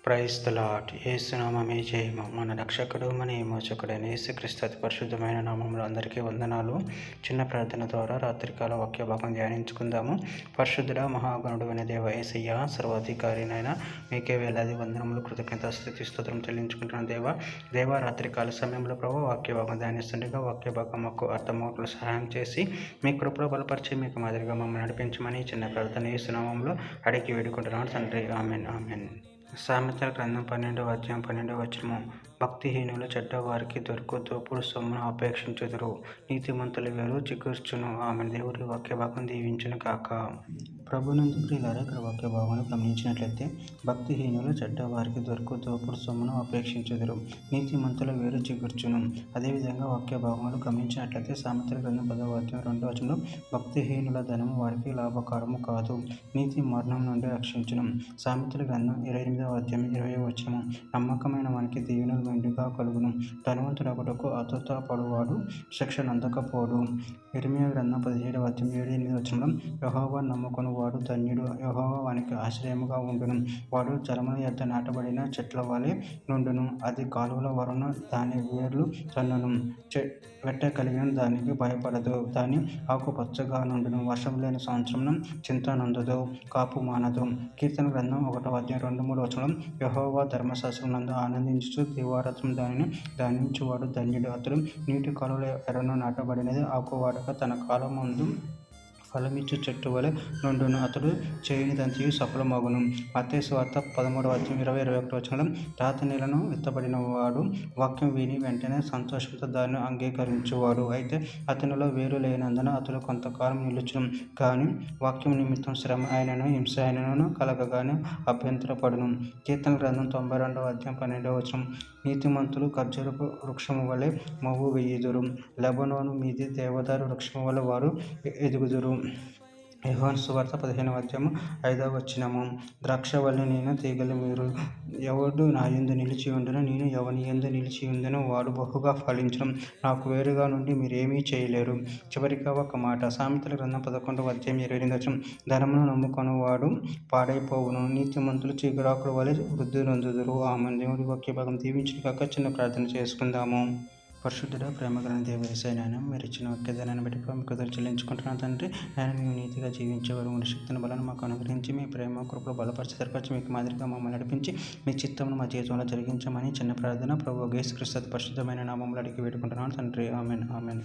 Praise the lord. యేసునామమే జయము. మన రక్షకుడు మన విమోచకుడైన యేసుక్రీస్తు అతి పరిశుద్ధమైన నామములో అందరికీ వందనాలు. చిన్న ప్రార్థన ద్వారా రాత్రికాల వాక్య భాగం ధ్యానించుకుందాము. పరిశుద్ధుడ మహాగణుడు అయిన దేవ యేసయ్య, సర్వాధికారినైనా మీకే వేలాది వందనములు, కృతజ్ఞత స్తుతి స్తోత్రం చెల్లించుకుంటున్న దేవ రాత్రికాల సమయంలో ప్రభు వాక్య భాగం ధ్యానిస్తుండగా వాక్య భాగం మాకు అర్థమవుటకు సహాయం చేసి మీ కృపలో బలపరిచి మీకు మాదిరిగా మమ్మల్ని నడిపించమని చిన్న ప్రార్థన యేసునామములో అడిగి వేడుకుంటున్నాను తండ్రి. Amen amen. సామెతల గ్రంథం 12వ అధ్యాయం 12వ వచనము. భక్తిహీనులు చెడ్డవారికి దొరుకు దోపుడు సొమ్మును అపేక్షించుదురు, నీతిమంతులు వేరు చిగుర్చును. ఆమె దేవుడి వాక్య భాగం దీవించును కాక. ప్రభునందు ప్రియులారా, ఇక్కడ వాక్య భాగంలో గమనించినట్లయితే భక్తిహీనులు చెడ్డవారికి దొరుకు దోపుడు సొమ్మును అపేక్షించుదురు, నీతిమంతుల వేరు చిగుర్చును. అదేవిధంగా వాక్య భాగంలో గమనించినట్లయితే సామెతల గ్రంథం 10వ అధ్యాయం 2వ వచనంలో భక్తిహీనుల ధనము వారికి లాభకరము కాదు, నీతి మరణం నుండి రక్షించును. సామెతల గ్రంథం 28వ అధ్యాయం 20వ వచనము. నమ్మకమైన వానికి దీవెనలు మెండుగా కలుగును, ధనవంతుడొకటకు ఆతురత పడువాడు శిక్షనందకపోడు. ఇర్మీయా గ్రంథం 17వ అధ్యాయం 7-8 వచనంలో యెహోవా నమ్ముకొను వాడు ధన్యుడు, యెహోవా వానికి ఆశ్రయముగా ఉండును. వాడు జలముల యొద్ద నాటబడిన చెట్ల వలె నుండును, అది కాలువల వరన దాని వేర్లు తన్నును. వెట్ట కలిగిన దానికి భయపడదు, దాని ఆకు పచ్చగా నుండును. వర్షం లేని సంవత్సరం చింత నందదు, కాపు మానదు. కీర్తన గ్రంథం 1వ అధ్యాయం 2-3 వచనం. యెహోవా ధర్మశాస్త్రం నందు ఆనందించు, దివారాత్రం దానిని ధ్యానించువాడు ధన్యుడు. అతడు నీటి కాలువల ఎర్రను నాటబడినది, ఆకు వాడక తన కాలం ముందు ఫలమిచ్చు చెట్టు వలె నుండును, అతడు చేయనిదంతయు సఫలమగును. మత్తయి సువార్త 13వ అధ్యాయం 20-21 వచనం. రాతి నేలను విత్తబడిన వాడు వాక్యం విని వెంటనే సంతోషంతో దాన్ని అంగీకరించువాడు, అయితే అతనిలో వేరు లేనందున అతడు కొంతకాలం నిలుచును. కానీ వాక్యం నిమిత్తం శ్రమ అయినను హింస అయినను కలగగానే అభ్యంతరపడును. కీర్తన గ్రంథం 92వ అధ్యాయం 12వ వచనం. నీతిమంతులు ఖర్జూరపు వృక్షము వలె మొవ్వు వేయుదురు, లెబనోను మీది దేవదారు వృక్షము వలె వారు ఎదుగుదురు. యోహాను సువార్త 15వ అధ్యాయం 5వ వచనము. ద్రాక్షవల్లి నేను, తీగలు మీరు. ఎవడు నా యందు నిలిచి ఉండునో, నేను ఎవని యందు నిలిచి ఉందునో వాడు బహుగా ఫలించును. నాకు వేరుగా నుండి మీరేమీ చేయలేరు. చివరిగా ఒక మాట. సామెతల గ్రంథం 11వ అధ్యాయం 28వ వచనం. ధనమును నమ్ముకొను వాడు పాడైపోవును, నీతిమంతులు చిగురాకుల వలె వృద్ధి నొందుదురు. ఆమె దేవుడి వాక్య భాగం దీవించును కాక. చిన్న ప్రార్థన చేసుకుందాము. పరిశుద్ధుడ ప్రేమగల దేవ యేసయ్య, మీరు ఇచ్చిన వాక్యదానాన్ని బట్టి మీకు చెల్లించుకుంటున్నాను తండ్రి. నేను మేము నీతిగా జీవించేవారు ఉండే శక్తిని బలాన్ని మాకు అనుగ్రహించి మీ ప్రేమ కృపలో బలపరిచి స్థిరపరిచి మీకు మాదిరిగా మమ్మల్ని నడిపించి మీ చిత్తమును మా జీవితంలో జరిగించమని చిన్న ప్రార్థన ప్రభు యేసుక్రీస్తు పరిశుద్ధమైన నామములో అడిగి వేడుకుంటున్నాను తండ్రి. Amen amen.